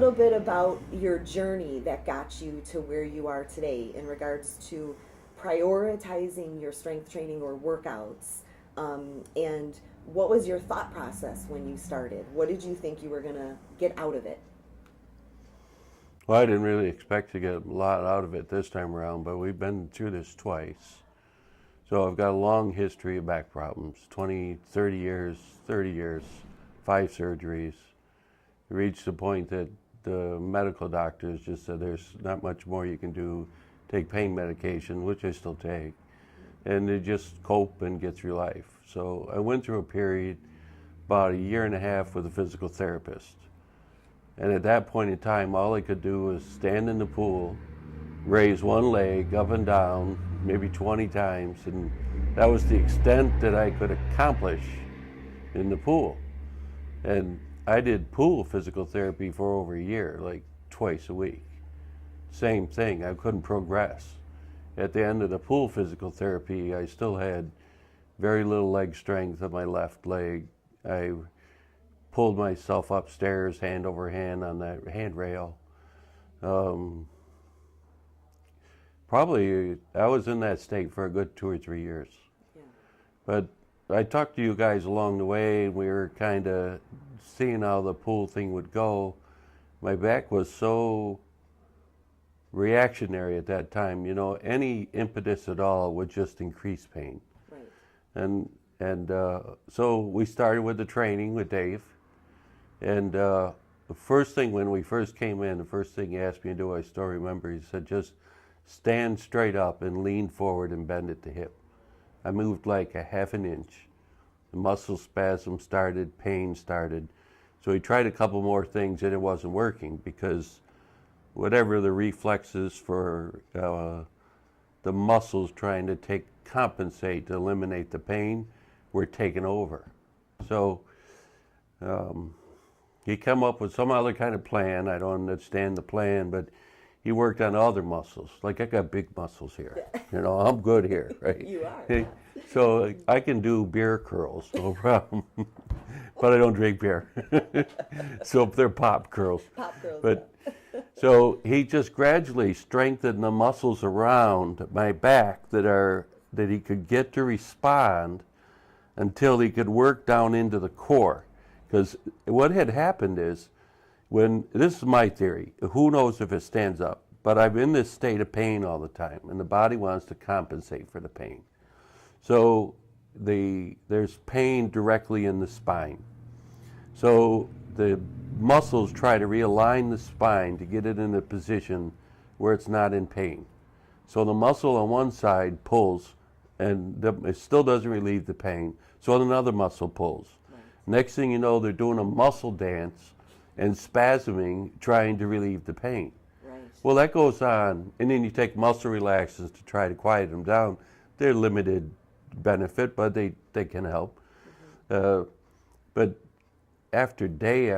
little bit about your journey that got you to where you are today in regards to prioritizing your strength training or workouts? And what was your thought process when you started? What did you think you were going to get out of it? Well, I didn't really expect to get a lot out of it this time around, but we've been through this twice. So I've got a long history of back problems, 20, 30 years, 5 surgeries. It reached the point that the medical doctors just said there's not much more you can do. Take pain medication, which I still take, and they just cope and get through life. So I went through a period, about a year and a half, with a physical therapist. And at that point in time, all I could do was stand in the pool, raise one leg up and down, maybe 20 times, and that was the extent that I could accomplish in the pool. And I did pool physical therapy for over a year, like twice a week. Same thing, I couldn't progress. At the end of the pool physical therapy, I still had very little leg strength of my left leg. I pulled myself upstairs hand over hand on that handrail. Probably I was in that state for a good 2 or 3 years. Yeah. But I talked to you guys along the way, and we were kind of seeing how the pool thing would go. My back was so reactionary at that time. You know, any impetus at all would just increase pain. Right. And so we started with the training with Dave. And the first thing when we first came in, the first thing he asked me to do, I still remember, he said, just stand straight up and lean forward and bend at the hip. I moved like a half an inch. The muscle spasm started, pain started. So he tried a couple more things and it wasn't working because whatever the reflexes for the muscles trying to compensate to eliminate the pain were taken over. So he come up with some other kind of plan. I don't understand the plan, but he worked on other muscles. Like I got big muscles here. You know, I'm good here, right? You are. So I can do beer curls, no problem. But I don't drink beer. So they're pop curls. Pop girls. But so he just gradually strengthened the muscles around my back that he could get to respond until he could work down into the core. Because what had happened is, this is my theory, who knows if it stands up, but I'm in this state of pain all the time, and the body wants to compensate for the pain. So there's pain directly in the spine. So the muscles try to realign the spine to get it in a position where it's not in pain. So the muscle on one side pulls, and it still doesn't relieve the pain, so another muscle pulls. Right. Next thing you know, they're doing a muscle dance and spasming, trying to relieve the pain. Right. Well, that goes on, and then you take muscle relaxants to try to quiet them down. They're limited benefit, but they can help. Mm-hmm. But after day,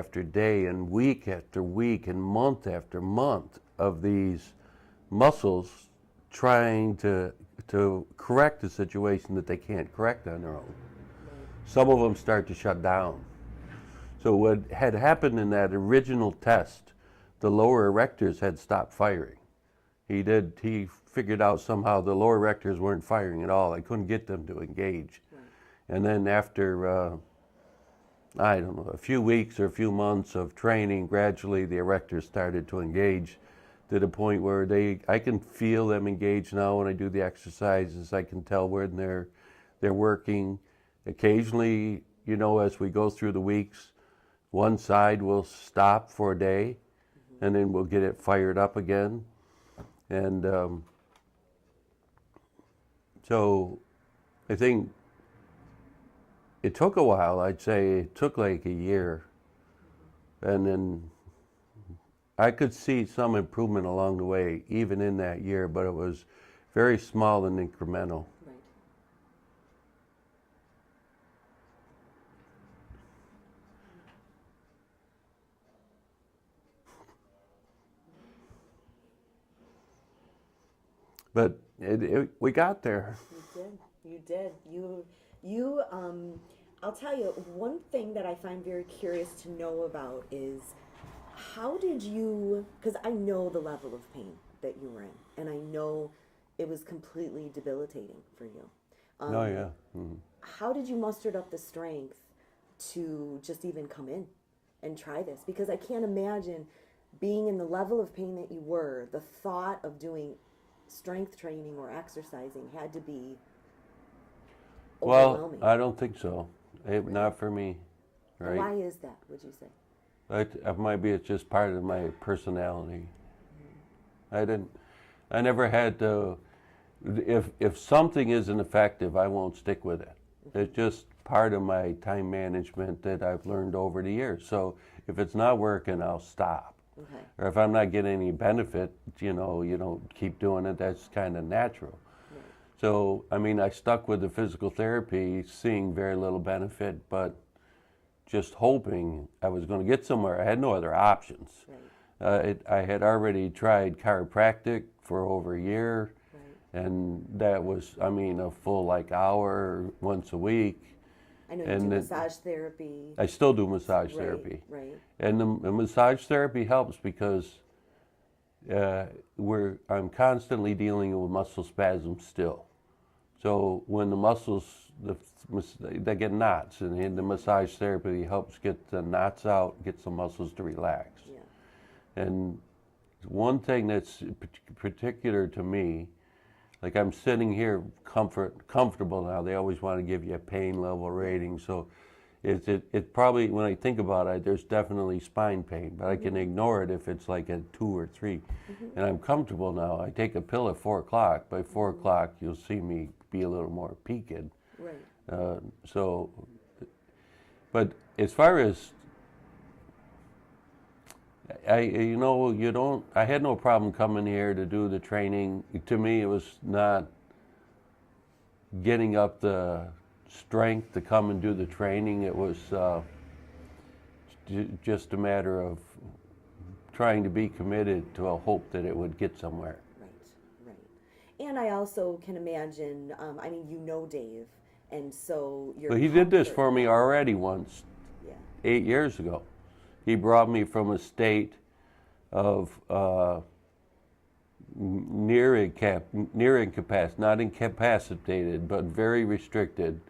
and week after week, and month after month of these muscles trying to correct a situation that they can't correct on their own, right. Some of them start to shut down. So what had happened in that original test, the lower erectors had stopped firing. He figured out somehow the lower erectors weren't firing at all. I couldn't get them to engage. Right. And then after, I don't know, a few weeks or a few months of training, gradually the erectors started to engage to the point where I can feel them engage now when I do the exercises. I can tell when they're working. Occasionally, you know, as we go through the weeks, one side will stop for a day, mm-hmm. and then we'll get it fired up again. And so I think it took a while. I'd say it took like a year. And then I could see some improvement along the way, even in that year, but it was very small and incremental. Right. But we got there. You did. I'll tell you, one thing that I find very curious to know about is how did you, because I know the level of pain that you were in, and I know it was completely debilitating for you. Oh yeah. How did you muster up the strength to just even come in and try this? Because I can't imagine being in the level of pain that you were, the thought of doing strength training or exercising had to be Well, overwhelming. I don't think so. Not for me, right? Why is that, would you say? Maybe it's just part of my personality. I didn't. I never had to. If something isn't effective, I won't stick with it. It's just part of my time management that I've learned over the years. So if it's not working, I'll stop. Okay. Or if I'm not getting any benefit, you don't keep doing it. That's kind of natural. Right. So I mean, I stuck with the physical therapy, seeing very little benefit, but just hoping I was going to get somewhere. I had no other options. Right. I had already tried chiropractic for over a year, Right. and that was, I mean, a full hour once a week. I know you And do massage therapy. I still do massage Right, therapy. right. And the massage therapy helps because I'm constantly dealing with muscle spasms still. So when the muscles, they get knots, and the massage therapy helps get the knots out, gets the muscles to relax. Yeah. And one thing that's particular to me, like I'm sitting here comfortable now. They always want to give you a pain level rating. So it probably, when I think about it, there's definitely spine pain, but I can ignore it if it's like a 2 or 3. And I'm comfortable now. I take a pill at 4 o'clock. By 4 o'clock, you'll see me be a little more peaked. Right. But as far as I had no problem coming here to do the training. To me, it was not getting up the strength to come and do the training. It was just a matter of trying to be committed to a hope that it would get somewhere. Right. Right. And I also can imagine. I mean, you know Dave, and so you're. But he did this comfort- for me already once, Yeah. 8 years ago. He brought me from a state of near incapacitated, not incapacitated, but very restricted.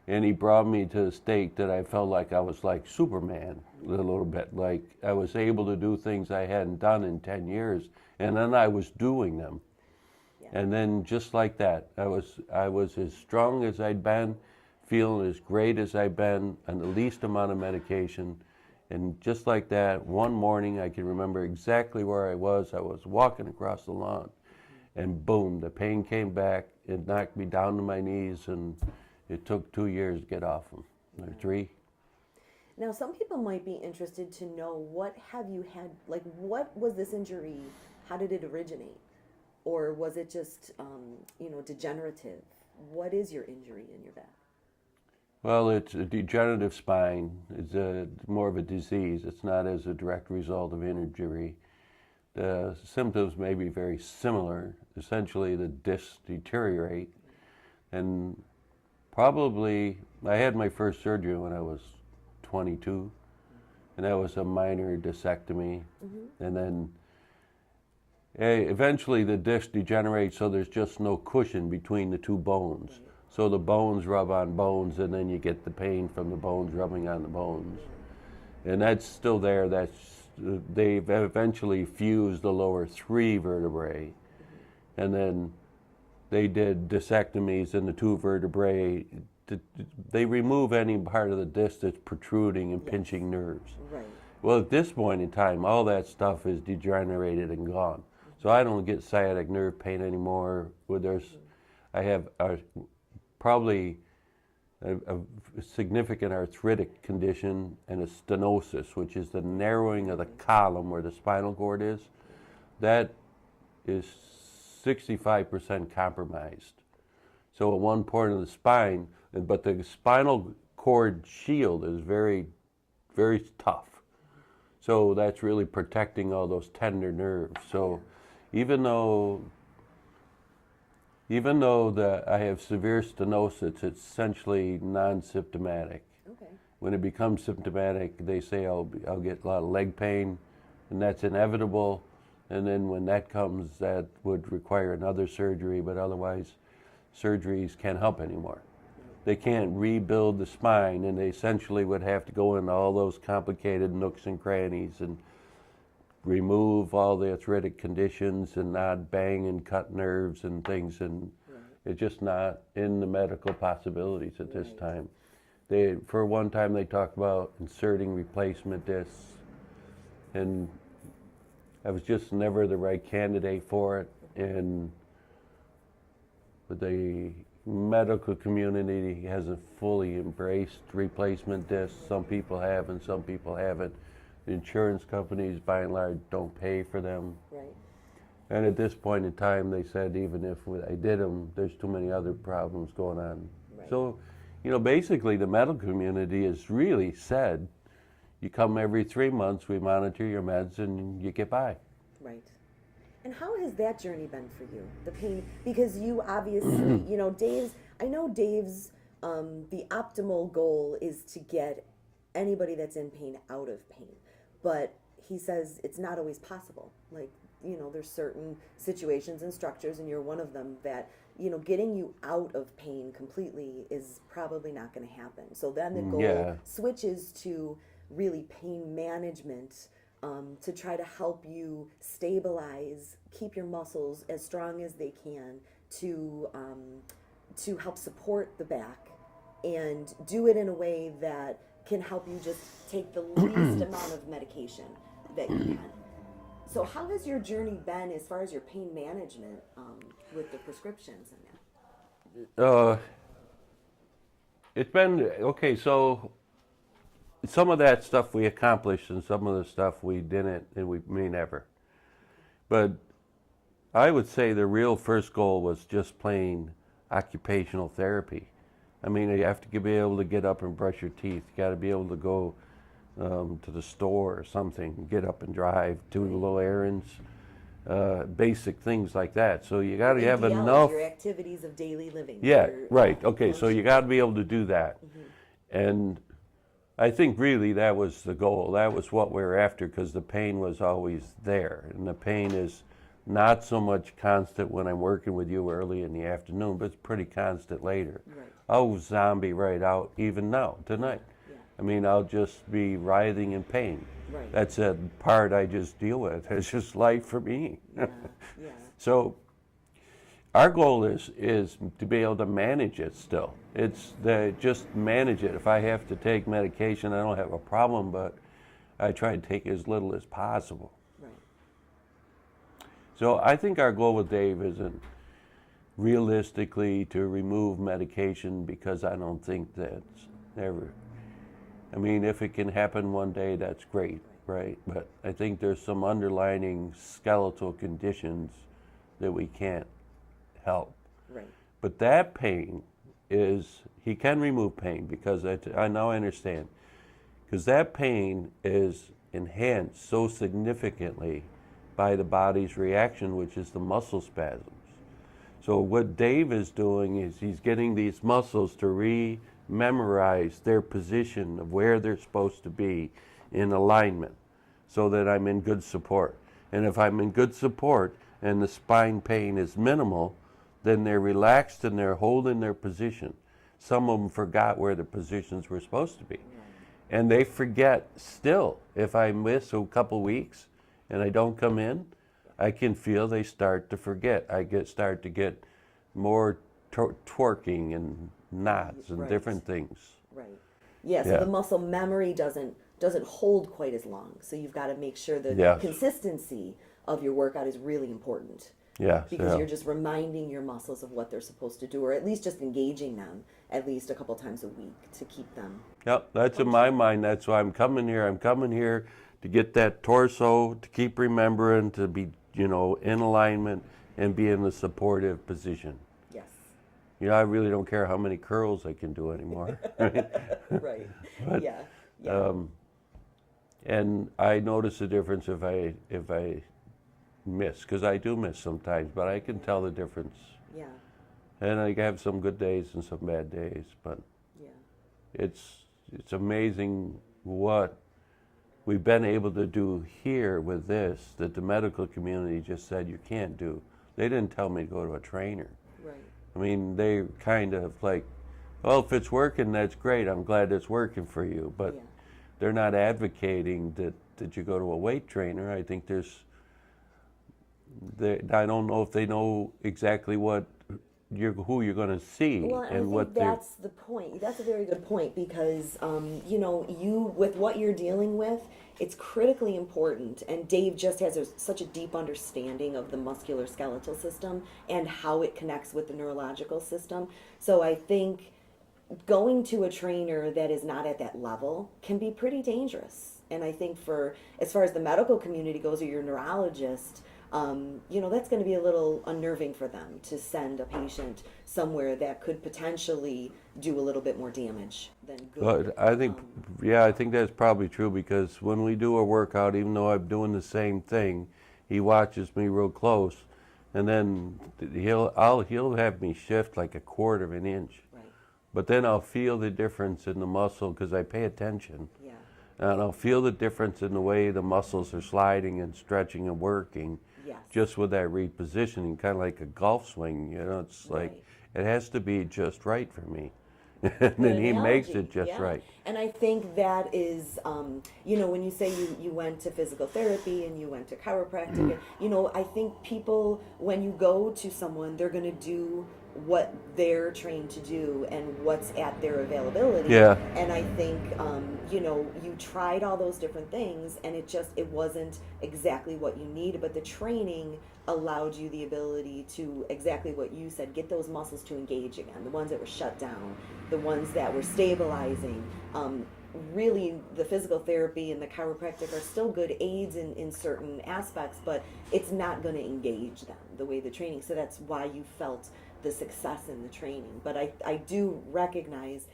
And he brought me to a state that I felt like I was like Superman a little bit, like I was able to do things I hadn't done in 10 years, and then I was doing them. Yeah. And then just like that, I was as strong as I'd been, feeling as great as I'd been, on the least amount of medication. And just like that, one morning I can remember exactly where I was. I was walking across the lawn, and boom, the pain came back. It knocked me down to my knees, and it took 2 years to get off them, or 3. Now, some people might be interested to know, what have you had, like, what was this injury? How did it originate? Or was it just, degenerative? What is your injury in your back? Well, it's a degenerative spine. It's more of a disease. It's not as a direct result of injury. The symptoms may be very similar. Essentially, the discs deteriorate. And probably, I had my first surgery when I was 22, and that was a minor discectomy. And then eventually the disc degenerates, so there's just no cushion between the two bones. So the bones rub on bones, and then you get the pain from the bones rubbing on the bones. And that's still there. They've eventually fused the lower 3 vertebrae. And then they did discectomies in the 2 vertebrae. They remove any part of the disc that's protruding and pinching nerves. Right. Well, at this point in time, all that stuff is degenerated and gone. So I don't get sciatic nerve pain anymore. I have probably a significant arthritic condition and a stenosis, which is the narrowing of the column where the spinal cord is. That is 65% compromised. So at one point of the spine, but the spinal cord shield is very, very tough. So that's really protecting all those tender nerves. So even though I have severe stenosis, it's essentially non-symptomatic. Okay. When it becomes symptomatic, they say I'll get a lot of leg pain, and that's inevitable. And then when that comes, that would require another surgery, but otherwise, surgeries can't help anymore. They can't rebuild the spine, and they essentially would have to go into all those complicated nooks and crannies and remove all the arthritic conditions and not bang and cut nerves and things, and it's just not in the medical possibilities at this time. For one time, they talked about inserting replacement discs, and I was just never the right candidate for it. And the medical community hasn't fully embraced replacement discs. Some people have, and some people haven't. The insurance companies, by and large, don't pay for them. Right. And at this point in time, they said even if I did them, there's too many other problems going on. Right. So, basically the medical community has really said, you come every 3 months, we monitor your meds, and you get by. Right. And how has that journey been for you? The pain, because you obviously, Dave's, I know Dave's, the optimal goal is to get anybody that's in pain out of pain. But he says it's not always possible. Like, there's certain situations and structures, and you're one of them, that, getting you out of pain completely is probably not going to happen. So then the goal switches to really pain management, to try to help you stabilize, keep your muscles as strong as they can, to help support the back, and do it in a way that can help you just take the least amount of medication that you can. So how has your journey been as far as your pain management, with the prescriptions and that? It's been, okay, so some of that stuff we accomplished and some of the stuff we didn't, and we may never. But I would say the real first goal was just plain occupational therapy. I mean, you have to be able to get up and brush your teeth. You got to be able to go to the store or something, get up and drive, do little errands, basic things like that. So you got to have enough. Your activities of daily living. Yeah, right. Okay, so you got to be able to do that. Mm-hmm. And I think really that was the goal. That was what we were after, because the pain was always there. And the pain is not so much constant when I'm working with you early in the afternoon, but it's pretty constant later. Right. I'll zombie right out even now, tonight. Yeah. I mean, I'll just be writhing in pain. Right. That's a part I just deal with. It's just life for me. Yeah. Yeah. So our goal is to be able to manage it still. It's just manage it. If I have to take medication, I don't have a problem, but I try to take as little as possible. Right. So I think our goal with Dave isn't realistically to remove medication, because I don't think that's ever. I mean, if it can happen one day, that's great, right? But I think there's some underlying skeletal conditions that we can't help. Right. But that pain he can remove pain, because I now understand, because that pain is enhanced so significantly by the body's reaction, which is the muscle spasms. So what Dave is doing is he's getting these muscles to re-memorize their position of where they're supposed to be in alignment, so that I'm in good support. And if I'm in good support and the spine pain is minimal, then they're relaxed and they're holding their position. Some of them forgot where the positions were supposed to be. And they forget still. If I miss a couple weeks and I don't come in, I can feel they start to forget. Start to get more twerking and knots and different things. Right. Yeah, so the muscle memory doesn't hold quite as long. So you've got to make sure the consistency of your workout is really important. Yeah. Because you're just reminding your muscles of what they're supposed to do, or at least just engaging them at least a couple times a week to keep them. Yep, that's in my mind. That's why I'm coming here. I'm coming here to get that torso, to keep remembering, to be, in alignment and be in a supportive position. Yes. I really don't care how many curls I can do anymore. Right. But, yeah. And I notice the difference if I miss, because I do miss sometimes, but I can tell the difference. Yeah. And I have some good days and some bad days, but it's amazing what we've been able to do here with this that the medical community just said you can't do. They didn't tell me to go to a trainer. Right. I mean, they kind of like, well, if it's working, that's great. I'm glad it's working for you. But Yeah. they're not advocating that you go to a weight trainer. I think I don't know if they know exactly who you're going to see Well, and I think what that's the point. That's a very good point because, you with what you're dealing with, it's critically important. And Dave just has such a deep understanding of the musculoskeletal system and how it connects with the neurological system. So I think going to a trainer that is not at that level can be pretty dangerous. And I think as far as the medical community goes, or your neurologist, that's going to be a little unnerving for them to send a patient somewhere that could potentially do a little bit more damage than good. But I think that's probably true because when we do a workout, even though I'm doing the same thing, he watches me real close, and then he'll have me shift like a quarter of an inch. Right. But then I'll feel the difference in the muscle because I pay attention. Yeah. And I'll feel the difference in the way the muscles are sliding and stretching and working. Yes. Just with that repositioning, kind of like a golf swing. It's like Right. it has to be just right for me. And then he makes it just yeah. right. And I think that is, when you say you went to physical therapy and you went to chiropractic, I think people, when you go to someone, they're going to do what they're trained to do and what's at their availability. Yeah. And I think, you tried all those different things and it wasn't exactly what you needed, but the training allowed you the ability to, exactly what you said, get those muscles to engage again, the ones that were shut down, the ones that were stabilizing. Really, the physical therapy and the chiropractic are still good aids in certain aspects, but it's not going to engage them the way the training. So that's why you felt the success in the training. But I do recognize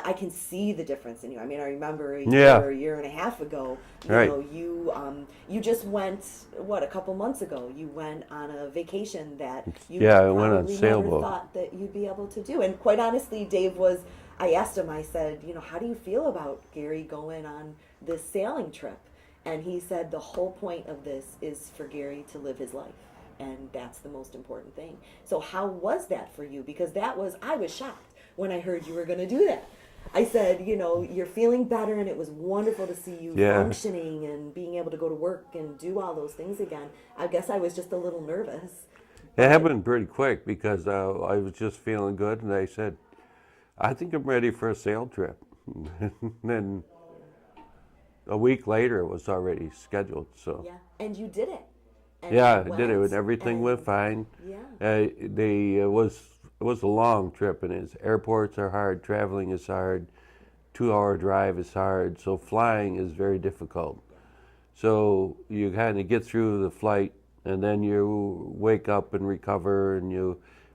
I can see the difference in you. I mean, I remember a year and a half ago, you just went, a couple months ago, you went on a vacation that you I went on probably sailboat. never thought that you'd be able to do. And quite honestly, I asked him, I said, how do you feel about Gary going on this sailing trip? And he said the whole point of this is for Gary to live his life. And that's the most important thing. So how was that for you? Because I was shocked when I heard you were going to do that. I said, you're feeling better, and it was wonderful to see you functioning and being able to go to work and do all those things again. I guess I was just a little nervous. It happened pretty quick because I was just feeling good, and I said, I think I'm ready for a sail trip. And then a week later, it was already scheduled. So yeah, and you did it. And I did it, and everything went fine. Yeah. It was a long trip, and airports are hard, traveling is hard, 2-hour drive is hard, so flying is very difficult. So you kind of get through the flight, and then you wake up and recover,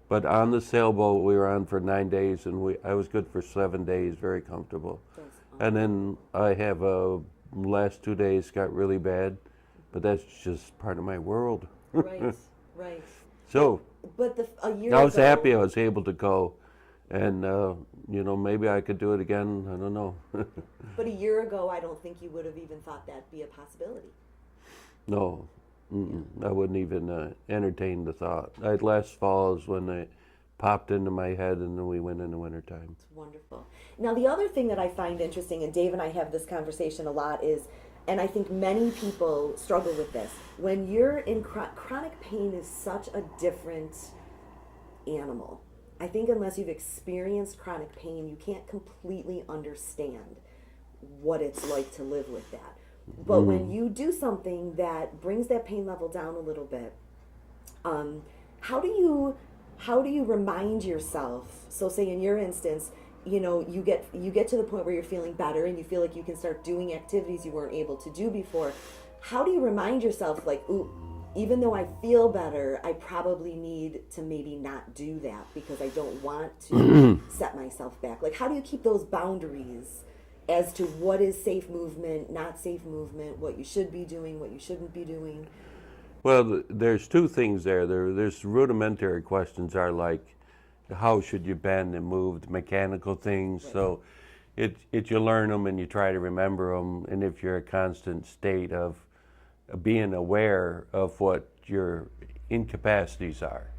but on the sailboat we were on for 9 days, and I was good for 7 days, very comfortable. And then I have last 2 days got really bad, but that's just part of my world. Right. So. But a year I was ago, happy I was able to go, and maybe I could do it again. I don't know. But a year ago, I don't think you would have even thought that'd be a possibility. No, I wouldn't even entertain the thought. Last fall is when it popped into my head, and then we went in the wintertime. It's wonderful. Now, the other thing that I find interesting, and Dave and I have this conversation a lot, is, and I think many people struggle with this, when you're in chronic pain is such a different animal. I think unless you've experienced chronic pain, you can't completely understand what it's like to live with that. But when you do something that brings that pain level down a little bit, how do you remind yourself? So say in your instance, you get to the point where you're feeling better and you feel like you can start doing activities you weren't able to do before. How do you remind yourself, like, ooh, even though I feel better, I probably need to maybe not do that because I don't want to set myself back? Like, how do you keep those boundaries as to what is safe movement, not safe movement, what you should be doing, what you shouldn't be doing? Well, there's two things there. There's rudimentary questions are like, how should you bend and move, the mechanical things. Right. So you learn them and you try to remember them, and if you're a constant state of being aware of what your incapacities are.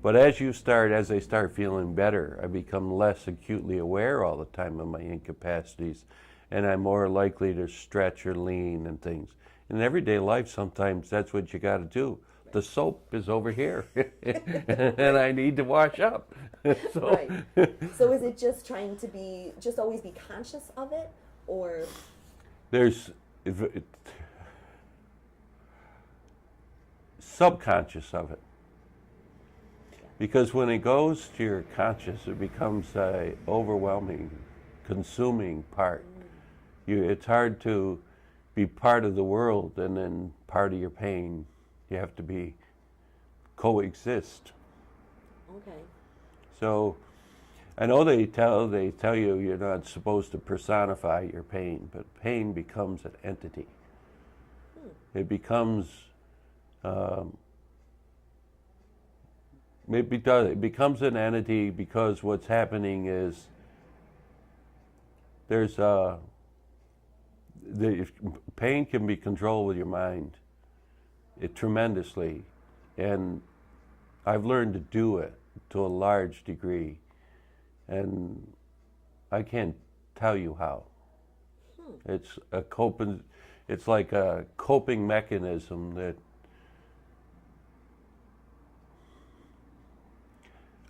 But as I start feeling better, I become less acutely aware all the time of my incapacities, and I'm more likely to stretch or lean and things. In everyday life, sometimes that's what you got to do. The soap is over here, and I need to wash up. Right. So is it just trying to just always be conscious of it, or? There's subconscious of it. Because when it goes to your conscious, it becomes a overwhelming, consuming part. It's hard to be part of the world and then part of your pain. You have to coexist. Okay. So I know they tell you you're not supposed to personify your pain, but pain becomes an entity. It becomes it becomes an entity because what's happening is the pain can be controlled with your mind tremendously, and I've learned to do it to a large degree, and I can't tell you how. It's like a coping mechanism that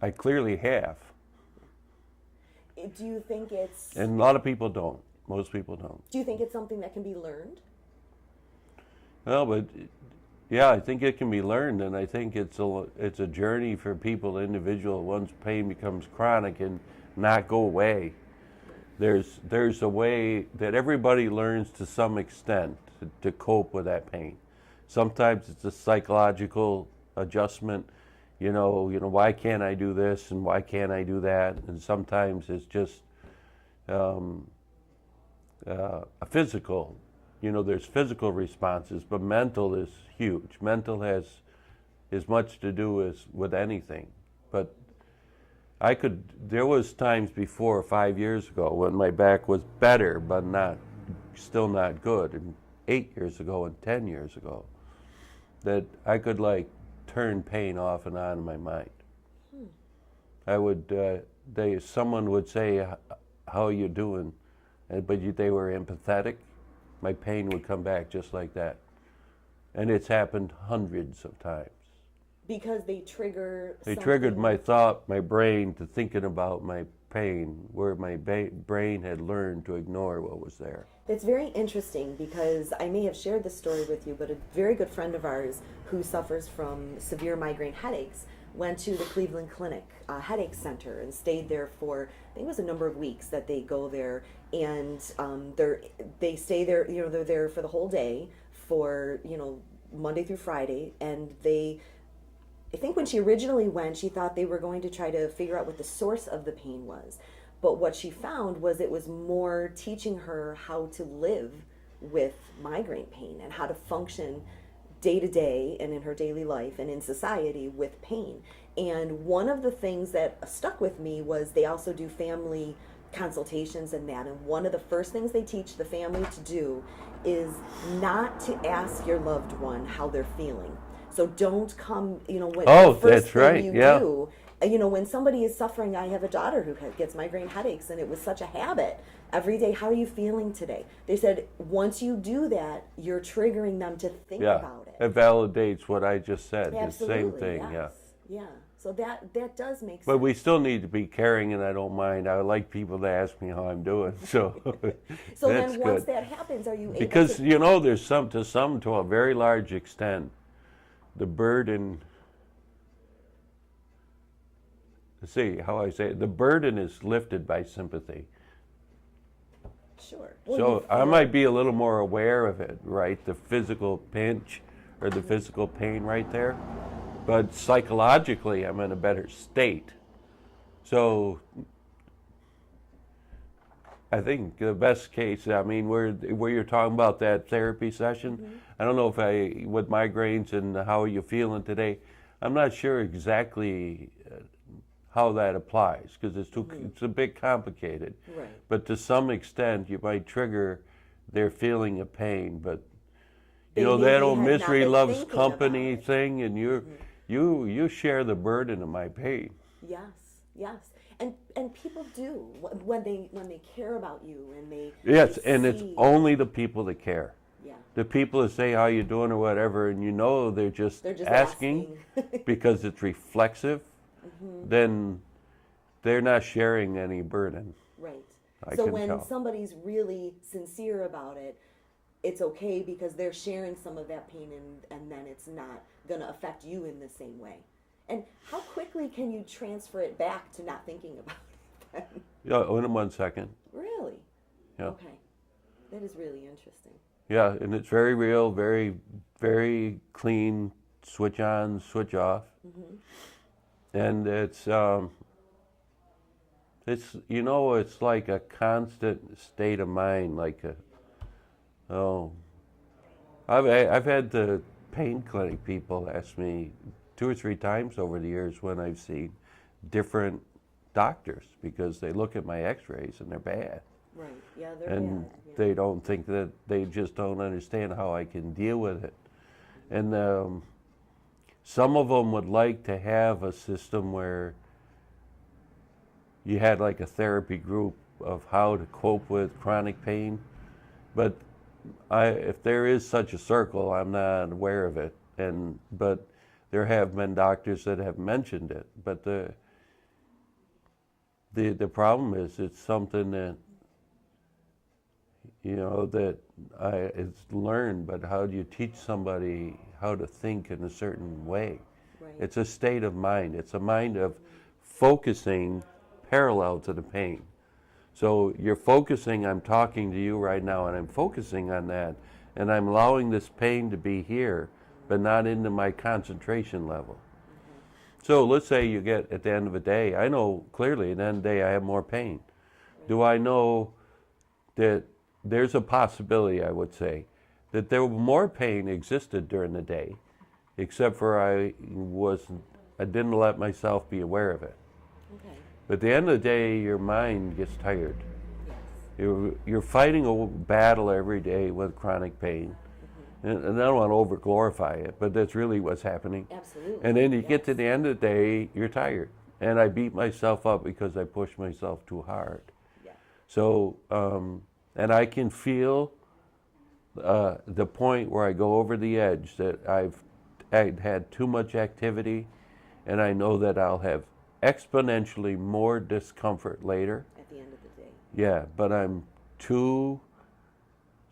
I clearly have. Do you think it's... And a lot of people don't. Most people don't. Do you think it's something that can be learned? Well, but yeah, I think it can be learned, and I think it's a journey for people, individual. Once pain becomes chronic and not go away, there's a way that everybody learns to some extent to cope with that pain. Sometimes it's a psychological adjustment. You know, why can't I do this and why can't I do that? And sometimes it's just a physical. There's physical responses, but mental is huge. Mental has as much to do with anything. But there was times before, 5 years ago, when my back was better, but still not good, and 8 years ago and 10 years ago, that I could turn pain off and on in my mind. I would, someone would say, "How are you doing?" But they were empathetic. My pain would come back just like that, and it's happened hundreds of times. Because they trigger. They triggered my thought, my brain, to thinking about my pain, where my brain had learned to ignore what was there. It's very interesting because I may have shared this story with you, but a very good friend of ours who suffers from severe migraine headaches went to the Cleveland Clinic headache center and stayed there for, I think it was a number of weeks that they go there, and they stay there, they're there for the whole day for, Monday through Friday, and I think when she originally went, she thought they were going to try to figure out what the source of the pain was. But what she found was it was more teaching her how to live with migraine pain and how to function day to day and in her daily life and in society with pain. And one of the things that stuck with me was they also do family consultations and that. And one of the first things they teach the family to do is not to ask your loved one how they're feeling. So don't come, when the first thing you do, when somebody is suffering. I have a daughter who gets migraine headaches, and it was such a habit. Every day, how are you feeling today? They said, once you do that, you're triggering them to think about it. It validates what I just said. Absolutely, the same thing, yes. Yeah. So that does make sense. But we still need to be caring, and I don't mind. I like people to ask me how I'm doing. So so then once that happens, are you able because, to... there's to a very large extent, the burden, the burden is lifted by sympathy. Sure. So I might be a little more aware of it, right? The physical pinch or the physical pain right there. But psychologically, I'm in a better state. So I think the best case, where you're talking about that therapy session, I don't know if with migraines and how are you feeling today, I'm not sure exactly how that applies because it's a bit complicated. Right. But to some extent, you might trigger their feeling of pain. But you know that old Maybe had not misery been loves thinking company about it. thing, and you share the burden of my pain. Yes, yes, and people do when they care about you and Yes, they and it's see. only the people that care. Yeah, The people that say how you doing or whatever, and you know they're just they're just asking asking. because it's reflexive, then they're not sharing any burden. Right. I So can when tell. somebody's really sincere about it, it's okay because they're sharing some of that pain and then it's not going to affect you in the same way. And how quickly can you transfer it back to not thinking about it then? Yeah, in 1 second. Really? Yeah. Okay. That is really interesting. Yeah, and it's very real, very, very clean, switch on, switch off. And it's it's like a constant state of mind, like I've had the pain clinic people ask me 2 or 3 times over the years when I've seen different doctors because they look at my x-rays and they're bad. Right. Yeah, they're And bad. Yeah. they don't think that, they just don't understand how I can deal with it. And some of them would like to have a system where you had like a therapy group of how to cope with chronic pain, but if there is such a circle, I'm not aware of it. But there have been doctors that have mentioned it. But the problem is it's something that that it's learned. But how do you teach somebody how to think in a certain way? Right. It's a state of mind. It's a mind of focusing parallel to the pain. So you're focusing, I'm talking to you right now, and I'm focusing on that, and I'm allowing this pain to be here, but not into my concentration level. So let's say you get, at the end of the day, I know clearly at the end of the day I have more pain. Do I know that there's a possibility, I would say, that there more pain existed during the day, except for I didn't let myself be aware of it. Okay. But at the end of the day, your mind gets tired. Yes. You're fighting a battle every day with chronic pain. And I don't want to over-glorify it, but that's really what's happening. Absolutely. And then you get to Yes. the end of the day, you're tired. And I beat myself up because I pushed myself too hard. Yeah. So, and I can feel the point where I go over the edge, that I've had too much activity, and I know that I'll have exponentially more discomfort later. At the end of the day. Yeah, but I'm too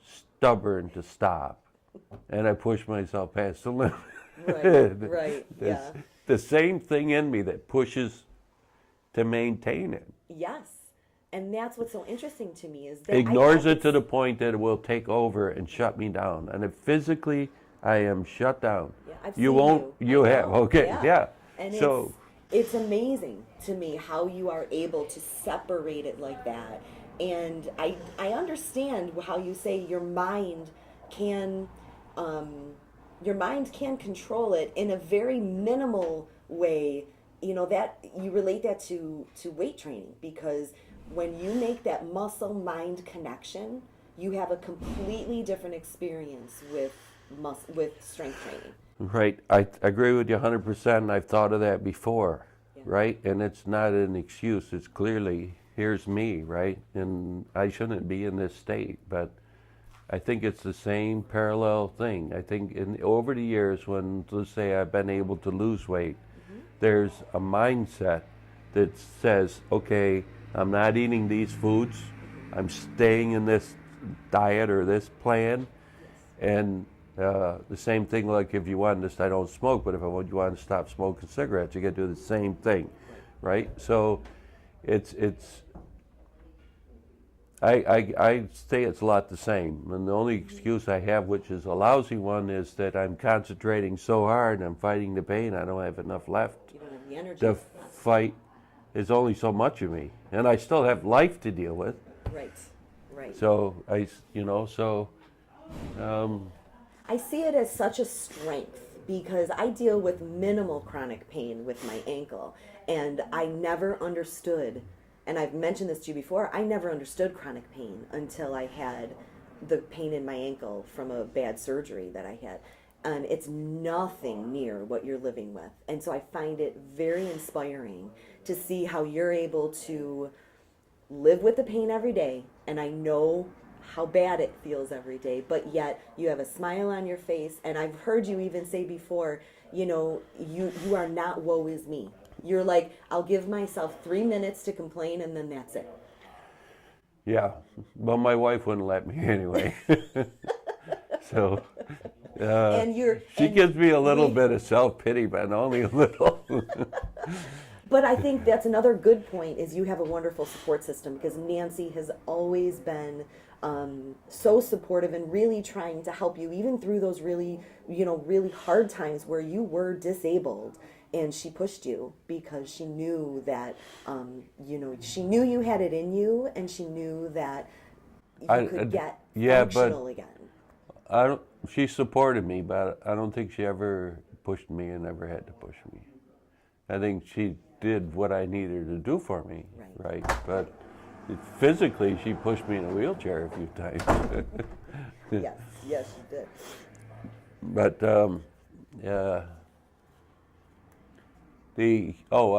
stubborn to stop, and I push myself past the limit. Right. Right. Yeah. The same thing in me that pushes to maintain it. Yes. And that's what's so interesting to me is that Ignores it to the point that it will take over and shut me down. And if physically I am shut down, Yeah, I've you seen won't. You I have. know. Okay. Yeah. And So it's amazing to me how you are able to separate it like that. And I understand how you say your mind can control it in a very minimal way. You know, that you relate that to weight training, because when you make that muscle mind connection, you have a completely different experience with strength training. right, I agree with you 100%. I've thought of that before, Yeah. right? And it's not an excuse. It's clearly, here's me, right? And I shouldn't be in this state, but I think it's the same parallel thing. I think over the years, when, let's say, I've been able to lose weight, there's a mindset that says, okay, I'm not eating these foods, I'm staying in this diet or this plan. And the same thing, like if you want to, I don't smoke, but if you want to stop smoking cigarettes, you got to do the same thing, right? So I say it's a lot the same. And the only excuse I have, which is a lousy one, is that I'm concentrating so hard and I'm fighting the pain, I don't have enough left You don't have the energy. to fight. There's only so much of me. And I still have life to deal with. Right. Right. So, I see it as such a strength because I deal with minimal chronic pain with my ankle, and I never understood, and I've mentioned this to you before, I never understood chronic pain until I had the pain in my ankle from a bad surgery that I had. And it's nothing near what you're living with. And so I find it very inspiring to see how you're able to live with the pain every day, and I know how bad it feels every day, but yet you have a smile on your face. And I've heard you even say before, you are not woe is me. You're like, I'll give myself 3 minutes to complain, and then that's it. Yeah, but my wife wouldn't let me anyway. So she gives me a little bit of self-pity, but only a little. But I think that's another good point, is you have a wonderful support system, because Nancy has always been so supportive and really trying to help you, even through those really hard times where you were disabled. And she pushed you because she knew that, she knew you had it in you, and she knew that you could get functional again. She supported me, but I don't think she ever pushed me and never had to push me. I think she did what I needed to do for me, right? But physically, she pushed me in a wheelchair a few times. Yes, she did. But I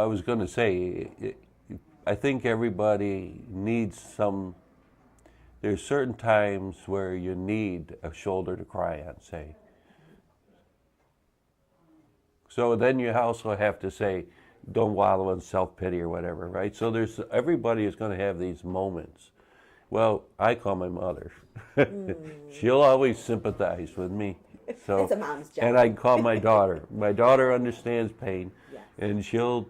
was going to say, I think everybody needs some. There's certain times where you need a shoulder to cry on, say. So then you also have to say, don't wallow in self-pity or whatever, right? So everybody is going to have these moments. Well, I call my mother. She'll always sympathize with me. So, it's a mom's job. And I call my daughter. My daughter understands pain, and she'll,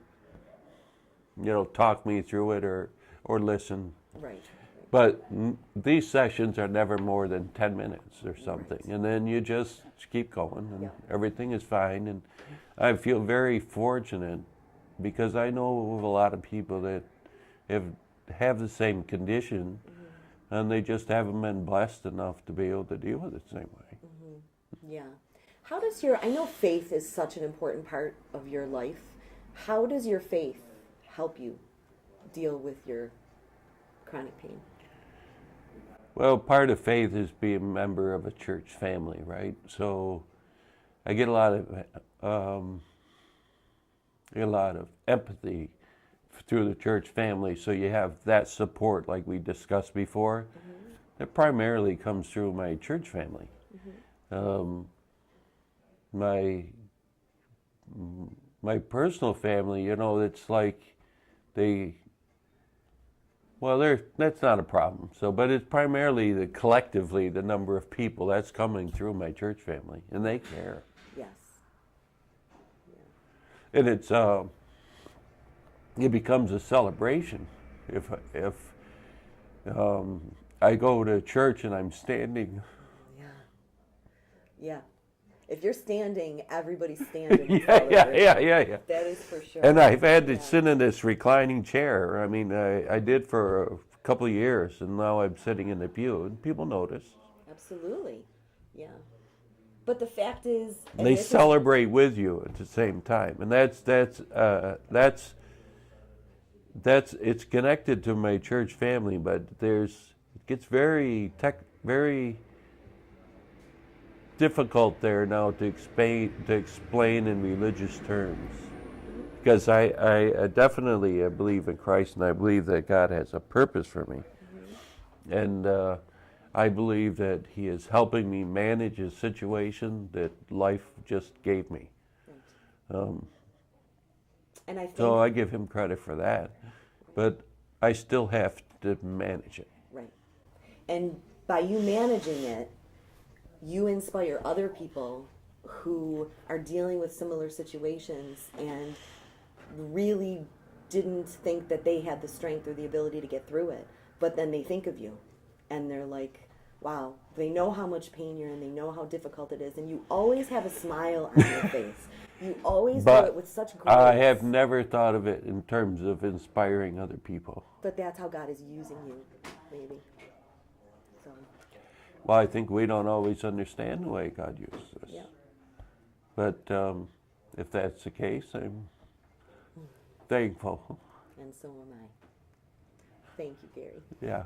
talk me through it or listen. Right. But these sessions are never more than 10 minutes or something. And then you just keep going, and everything is fine. And I feel very fortunate because I know of a lot of people that have the same condition, and they just haven't been blessed enough to be able to deal with it the same way. Yeah. How does I know faith is such an important part of your life. How does your faith help you deal with your chronic pain? Well, part of faith is being a member of a church family, right? So I get a lot of empathy through the church family. So you have that support, like we discussed before. That primarily comes through my church family. My personal family, it's like that's not a problem. So, but it's primarily collectively the number of people that's coming through my church family, and they care. Yes. Yeah. And it becomes a celebration if I go to church and I'm standing. Yeah. If you're standing, everybody's standing. Yeah. That is for sure. And I've had to sit in this reclining chair. I mean, I did for a couple of years, and now I'm sitting in the pew, and people notice. Absolutely, yeah. But the fact is, they celebrate with you at the same time, and it's connected to my church family, but it gets very difficult there now to explain in religious terms, because I definitely believe in Christ, and I believe that God has a purpose for me, and I believe that He is helping me manage a situation that life just gave me. And I think, so I give Him credit for that, but I still have to manage it. Right, and by you managing it, you inspire other people who are dealing with similar situations and really didn't think that they had the strength or the ability to get through it. But then they think of you, and they're like, wow, they know how much pain you're in, they know how difficult it is, and you always have a smile on your face. You always do it with such grace. I have never thought of it in terms of inspiring other people. But that's how God is using you, maybe. Well, I think we don't always understand the way God uses us. Yeah. But if that's the case, I'm thankful. And so am I. Thank you, Gary. Yeah.